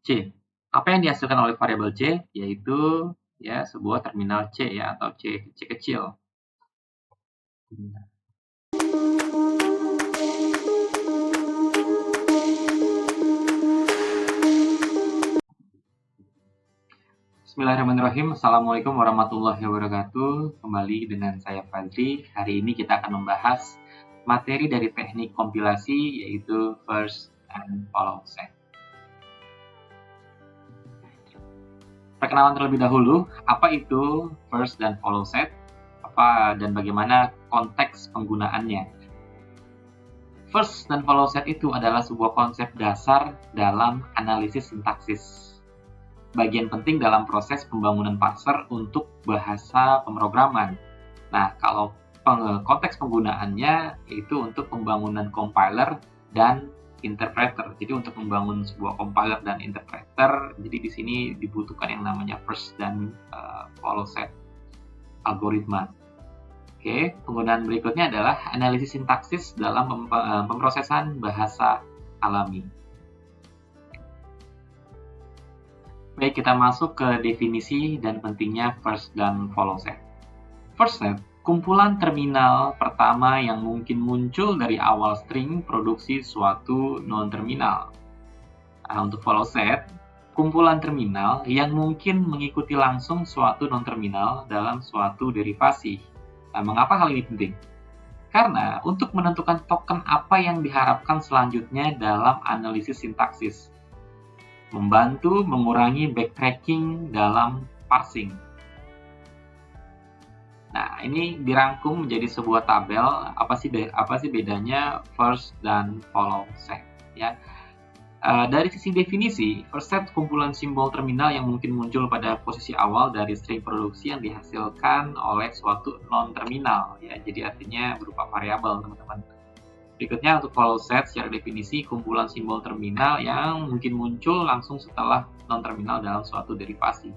C. Apa yang dihasilkan oleh variabel C? Yaitu ya sebuah terminal C ya atau C kecil. Bismillahirrahmanirrahim. Assalamualaikum warahmatullahi wabarakatuh. Kembali dengan saya Fadli. Hari ini kita akan membahas materi dari teknik kompilasi yaitu first and follow set. Perkenalan terlebih dahulu, apa itu first dan follow set? Apa dan bagaimana konteks penggunaannya? First dan follow set itu adalah sebuah konsep dasar dalam analisis sintaksis. Bagian penting dalam proses pembangunan parser untuk bahasa pemrograman. Nah, kalau konteks penggunaannya itu untuk pembangunan compiler dan interpreter. Jadi untuk membangun sebuah compiler dan interpreter, jadi di sini dibutuhkan yang namanya first dan follow set algoritma. Oke, penggunaan berikutnya adalah analisis sintaksis dalam pemrosesan bahasa alami. Baik, kita masuk ke definisi dan pentingnya first dan follow set. First set, kumpulan terminal pertama yang mungkin muncul dari awal string produksi suatu non-terminal. Nah, untuk follow set, kumpulan terminal yang mungkin mengikuti langsung suatu non-terminal dalam suatu derivasi. Nah, mengapa hal ini penting? Karena untuk menentukan token apa yang diharapkan selanjutnya dalam analisis sintaksis, membantu mengurangi backtracking dalam parsing. Nah, ini dirangkum menjadi sebuah tabel. Apa sih bedanya first dan follow set? Ya, dari sisi definisi, first set kumpulan simbol terminal yang mungkin muncul pada posisi awal dari string produksi yang dihasilkan oleh suatu non-terminal. Ya, jadi artinya berupa variabel, teman-teman. Berikutnya untuk follow set secara definisi kumpulan simbol terminal yang mungkin muncul langsung setelah non-terminal dalam suatu derivasi.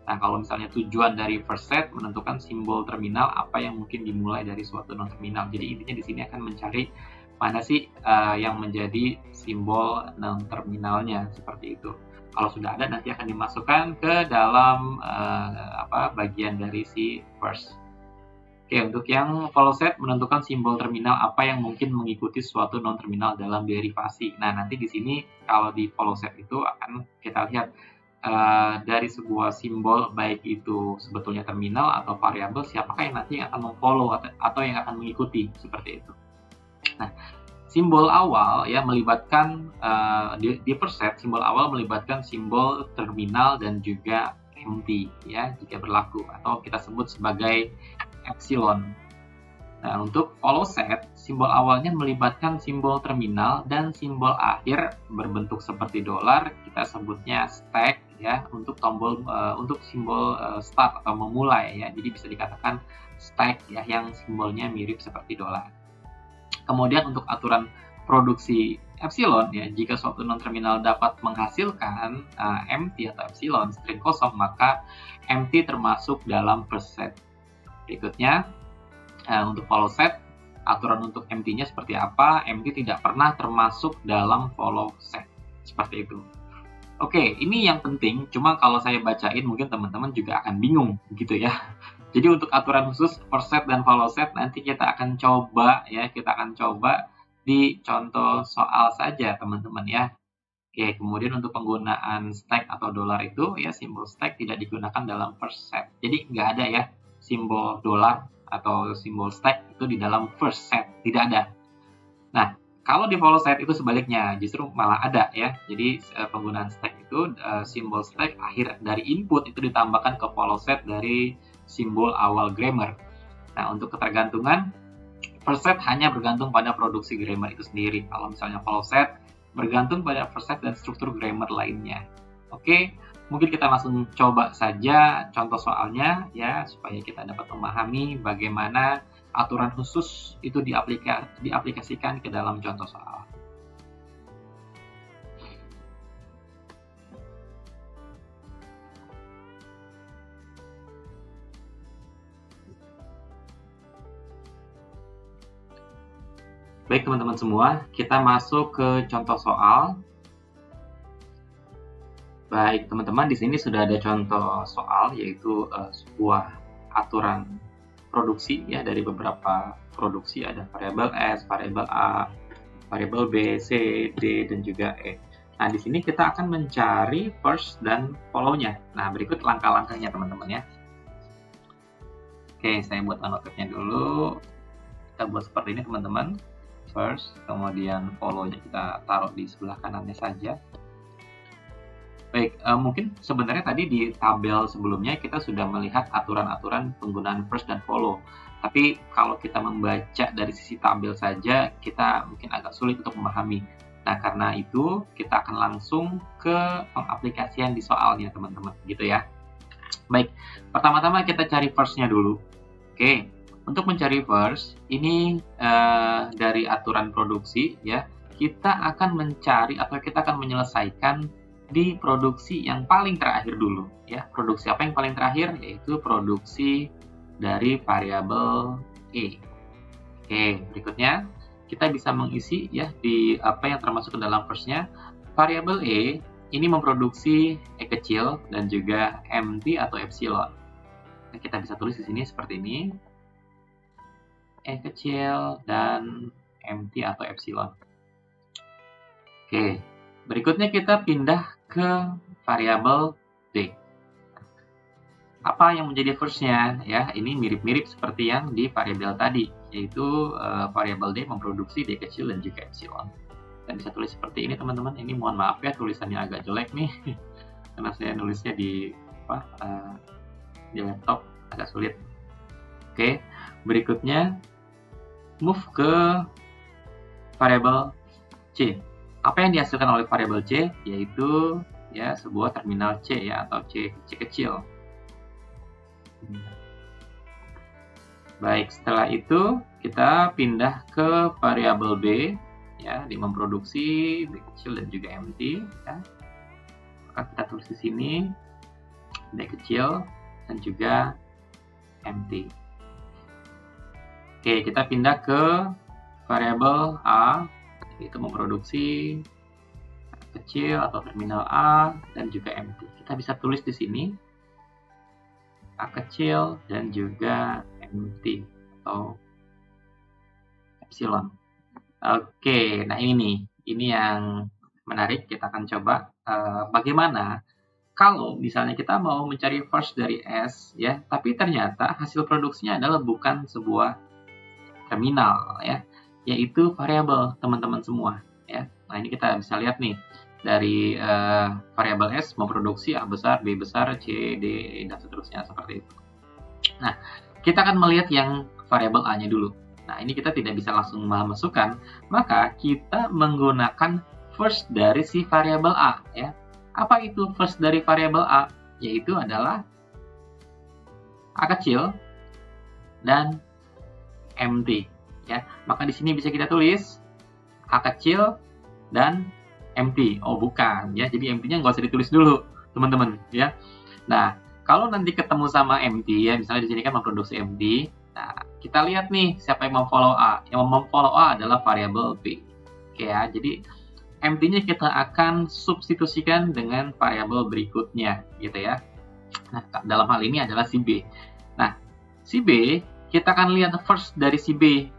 Nah, kalau misalnya tujuan dari first set menentukan simbol terminal apa yang mungkin dimulai dari suatu non-terminal. Jadi intinya di sini akan mencari mana sih yang menjadi simbol non-terminalnya seperti itu. Kalau sudah ada nanti akan dimasukkan ke dalam bagian dari si first. Oke, untuk yang follow set menentukan simbol terminal apa yang mungkin mengikuti suatu non-terminal dalam derivasi. Nah, nanti di sini kalau di follow set itu akan kita lihat dari sebuah simbol baik itu sebetulnya terminal atau variabel, siapakah yang nanti akan memfollow atau yang akan mengikuti seperti itu. Nah, simbol awal ya melibatkan di first set simbol awal melibatkan simbol terminal dan juga empty ya jika berlaku atau kita sebut sebagai epsilon. Nah, untuk follow set, simbol awalnya melibatkan simbol terminal dan simbol akhir berbentuk seperti dolar, kita sebutnya stack ya untuk tombol untuk simbol start atau memulai ya. Jadi bisa dikatakan stack ya yang simbolnya mirip seperti dolar. Kemudian untuk aturan produksi epsilon ya, jika suatu non-terminal dapat menghasilkan empty atau epsilon string kosong, maka empty termasuk dalam first set. Berikutnya, untuk follow set, aturan untuk empty-nya seperti apa? Empty tidak pernah termasuk dalam follow set. Seperti itu. Oke, ini yang penting. Cuma kalau saya bacain, mungkin teman-teman juga akan bingung, gitu ya. Jadi untuk aturan khusus first set dan follow set, nanti kita akan coba di contoh soal saja, teman-teman ya. Oke, kemudian untuk penggunaan stack atau dolar itu, ya simbol stack tidak digunakan dalam first set. Jadi nggak ada ya simbol dolar atau simbol stack itu di dalam first set, tidak ada. Nah, kalau di follow set itu sebaliknya, justru malah ada ya. Jadi penggunaan stack itu simbol stack akhir dari input itu ditambahkan ke follow set dari simbol awal grammar. Nah, untuk ketergantungan first set hanya bergantung pada produksi grammar itu sendiri. Kalau misalnya follow set bergantung pada first set dan struktur grammar lainnya. Oke. Mungkin kita langsung coba saja contoh soalnya ya supaya kita dapat memahami bagaimana aturan khusus itu diaplikasikan ke dalam contoh soal. Baik teman-teman semua, kita masuk ke contoh soal. Baik, teman-teman, di sini sudah ada contoh soal, yaitu sebuah aturan produksi ya dari beberapa produksi. Ada variabel S, variabel A, variabel B, C, D, dan juga E. Nah, di sini kita akan mencari first dan follow-nya. Nah, berikut langkah-langkahnya, teman-teman ya. Oke, saya buat annotate-nya dulu. Kita buat seperti ini, teman-teman. First, kemudian follow-nya kita taruh di sebelah kanannya saja. Baik, mungkin sebenarnya tadi di tabel sebelumnya kita sudah melihat aturan-aturan penggunaan first dan follow. Tapi kalau kita membaca dari sisi tabel saja, kita mungkin agak sulit untuk memahami. Nah, karena itu kita akan langsung ke pengaplikasian di soalnya, teman-teman, gitu ya. Baik, pertama-tama kita cari first-nya dulu. Oke, untuk mencari first, ini dari aturan produksi ya, kita akan mencari atau kita akan menyelesaikan di produksi yang paling terakhir dulu ya. Produksi apa yang paling terakhir? Yaitu produksi dari variabel E. Oke, berikutnya kita bisa mengisi ya di apa yang termasuk ke dalam first-nya. Variabel E ini memproduksi E kecil dan juga MT atau epsilon. Nah, kita bisa tulis di sini seperti ini. E kecil dan MT atau epsilon. Oke, berikutnya kita pindah ke variabel D. Apa yang menjadi first-nya? Ya, ini mirip-mirip seperti yang di variabel tadi, yaitu variabel D memproduksi D kecil dan juga epsilon. Kita bisa tulis seperti ini, teman-teman. Ini mohon maaf ya, tulisannya agak jelek nih, karena saya nulisnya di laptop agak sulit. Oke, berikutnya move ke variabel C. Apa yang dihasilkan oleh variabel C? Yaitu ya sebuah terminal C ya, atau C kecil. Baik, setelah itu kita pindah ke variabel B ya, di memproduksi D kecil dan juga MT ya. Maka kita tulis di sini D kecil dan juga MT. Oke, kita pindah ke variabel A, itu memproduksi kecil atau terminal A dan juga MT. Kita bisa tulis di sini A kecil dan juga MT atau epsilon. Oke, nah ini yang menarik. Kita akan coba bagaimana kalau misalnya kita mau mencari first dari S ya, tapi ternyata hasil produksinya adalah bukan sebuah terminal ya, yaitu variabel, teman-teman semua ya. Nah, ini kita bisa lihat nih dari variabel S memproduksi A besar, B besar, C, D, dan seterusnya seperti itu. Nah, kita akan melihat yang variabel A-nya dulu. Nah, ini kita tidak bisa langsung memasukkan, maka kita menggunakan first dari si variabel A ya. Apa itu first dari variabel A? Yaitu adalah A kecil dan MT ya. Maka di sini bisa kita tulis A kecil dan MT. Oh, bukan ya. Jadi MT-nya nggak usah ditulis dulu, teman-teman ya. Nah, kalau nanti ketemu sama MT ya, misalnya di sini kan memproduksi MT. Nah, kita lihat nih siapa yang memfollow A. Yang memfollow A adalah variabel B. Oke ya. Jadi MT-nya kita akan substitusikan dengan variabel berikutnya gitu ya. Nah, dalam hal ini adalah si B. Nah, si B kita akan lihat first dari si B.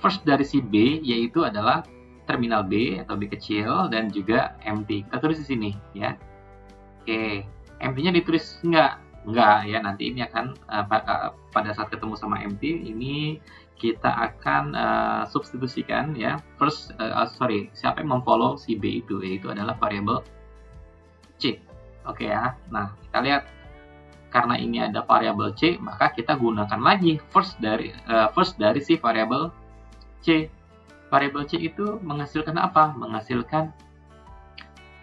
First dari si B yaitu adalah terminal B atau B kecil dan juga MT. Kita tulis di sini ya. Oke, MT-nya ditulis enggak ya. Nanti ini akan pada saat ketemu sama MT ini kita akan substitusikan ya. First siapa yang memfollow si B itu, yaitu adalah variabel C. Oke ya. Nah, kita lihat karena ini ada variabel C, maka kita gunakan lagi first dari si variabel C. Variabel C itu menghasilkan apa? Menghasilkan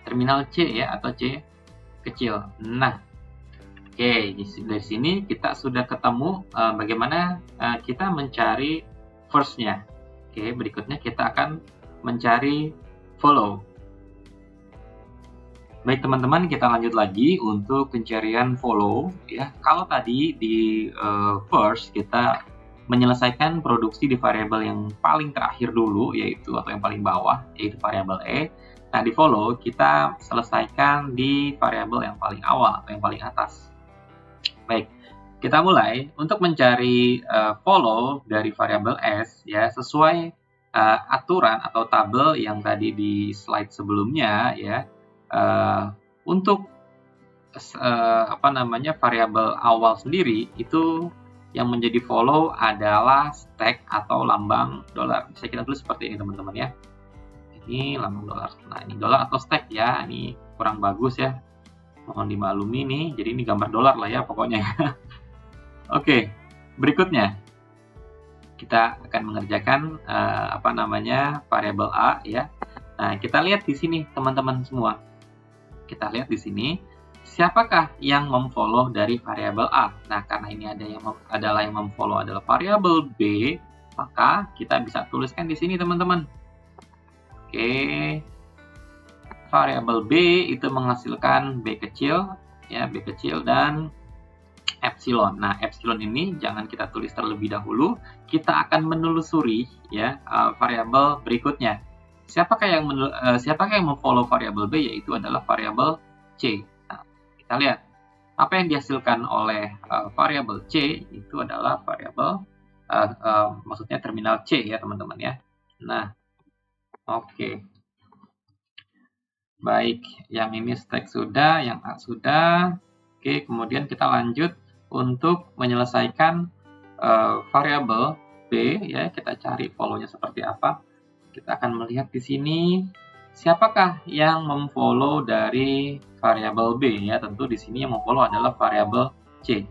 terminal C ya, atau C kecil. Nah, oke, dari sini kita sudah ketemu bagaimana kita mencari first-nya. Oke, berikutnya kita akan mencari follow. Baik teman-teman, kita lanjut lagi untuk pencarian follow ya. Kalau tadi di first kita menyelesaikan produksi di variabel yang paling terakhir dulu, yaitu atau yang paling bawah, yaitu variabel E. Nah, di follow kita selesaikan di variabel yang paling awal atau yang paling atas. Baik, kita mulai untuk mencari follow dari variabel s ya sesuai aturan atau tabel yang tadi di slide sebelumnya ya. Untuk variabel awal sendiri itu yang menjadi follow adalah stack atau lambang dolar. Bisa kita tulis seperti ini teman-teman ya. Ini lambang dolar. Nah, ini dolar atau stack ya. Ini kurang bagus ya. Mohon dimaklumi nih. Jadi ini gambar dolar lah ya pokoknya. Oke, berikutnya kita akan mengerjakan variabel A ya. Nah, kita lihat di sini teman-teman semua. Kita lihat di sini siapakah yang memfollow dari variabel A. Nah, karena ini yang memfollow adalah variabel B, maka kita bisa tuliskan di sini teman-teman. Oke. Variabel B itu menghasilkan B kecil ya, B kecil dan epsilon. Nah, epsilon ini jangan kita tulis terlebih dahulu. Kita akan menelusuri ya variabel berikutnya. Siapakah yang memfollow variabel B, yaitu adalah variabel C. Nah, kita lihat apa yang dihasilkan oleh variabel C itu adalah variabel maksudnya terminal C ya teman-teman ya. Nah, oke. Baik, yang ini stack sudah, yang A sudah. Oke, kemudian kita lanjut untuk menyelesaikan variabel B ya, kita cari follow-nya seperti apa. Kita akan melihat di sini siapakah yang memfollow dari variabel B ya. Tentu di sini yang memfollow adalah variabel C.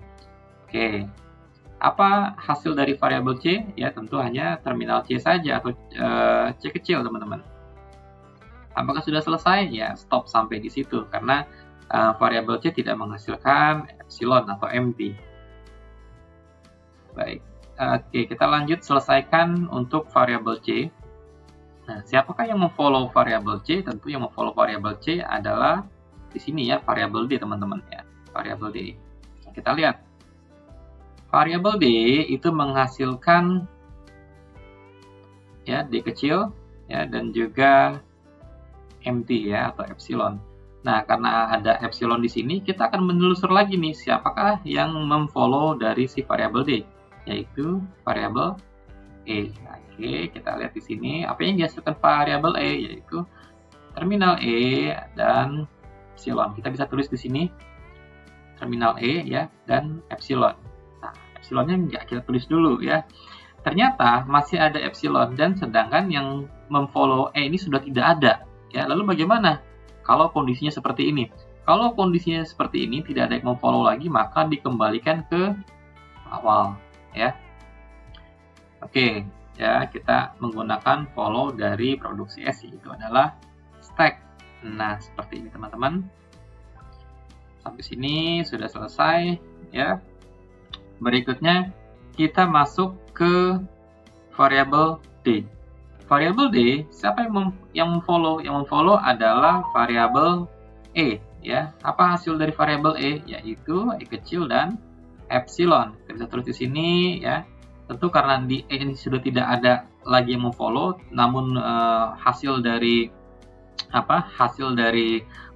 Oke. Apa hasil dari variabel C? Ya, tentu hanya terminal C saja atau C kecil, teman-teman. Apakah sudah selesai? Ya, stop sampai di situ karena variabel C tidak menghasilkan epsilon atau empty. Baik. Oke, kita lanjut selesaikan untuk variabel C. Nah, siapakah yang memfollow variabel C? Tentu yang memfollow variabel C adalah di sini ya, variabel D, teman-teman ya. Variabel D. Nah, kita lihat. Variabel D itu menghasilkan ya D kecil ya dan juga empty ya atau epsilon. Nah, karena ada epsilon di sini, kita akan menelusur lagi nih siapakah yang memfollow dari si variabel D, yaitu variabel E. Oke, kita lihat di sini apa yang dihasilkan variabel E, yaitu terminal E dan epsilon. Kita bisa tulis di sini terminal E ya dan epsilon. Nah, epsilonnya nggak kita tulis dulu ya. Ternyata masih ada epsilon dan sedangkan yang memfollow E ini sudah tidak ada. Ya, lalu bagaimana kalau kondisinya seperti ini? Kalau kondisinya seperti ini tidak ada yang memfollow lagi, maka dikembalikan ke awal ya. Oke, ya kita menggunakan follow dari produksi S, itu adalah stack. Nah, seperti ini teman-teman. Sampai sini sudah selesai ya. Berikutnya kita masuk ke variabel D. Variabel D, siapa yang memfollow? Yang memfollow adalah variabel E ya. Apa hasil dari variabel E? Yaitu E kecil dan epsilon. Kita bisa tulis di sini ya. Tentu karena di E ini sudah tidak ada lagi yang memfollow, namun hasil dari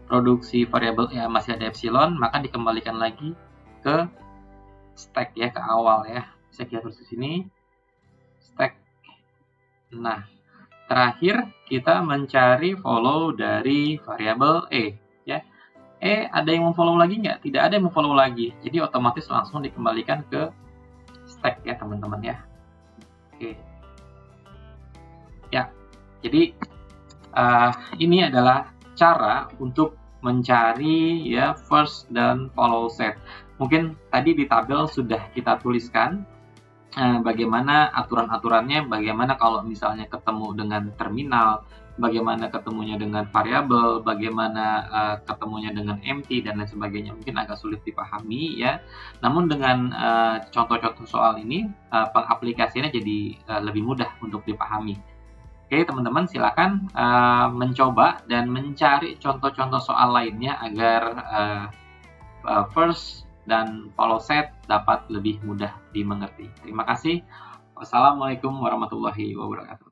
produksi variabel E masih ada epsilon, maka dikembalikan lagi ke stack ya, ke awal ya. Bisa kita tulis di sini stack. Nah, terakhir kita mencari follow dari variabel E ya. E ada yang memfollow lagi nggak? Tidak ada yang memfollow lagi, jadi otomatis langsung dikembalikan ke stack ya teman-teman ya. Oke ya, jadi ini adalah cara untuk mencari ya first dan follow set. Mungkin tadi di tabel sudah kita tuliskan bagaimana aturan-aturannya, bagaimana kalau misalnya ketemu dengan terminal, bagaimana ketemunya dengan variabel, bagaimana ketemunya dengan empty dan lain sebagainya. Mungkin agak sulit dipahami ya. Namun dengan contoh-contoh soal ini pengaplikasiannya jadi lebih mudah untuk dipahami. Oke teman-teman, silakan mencoba dan mencari contoh-contoh soal lainnya agar first dan follow set dapat lebih mudah dimengerti. Terima kasih. Wassalamualaikum warahmatullahi wabarakatuh.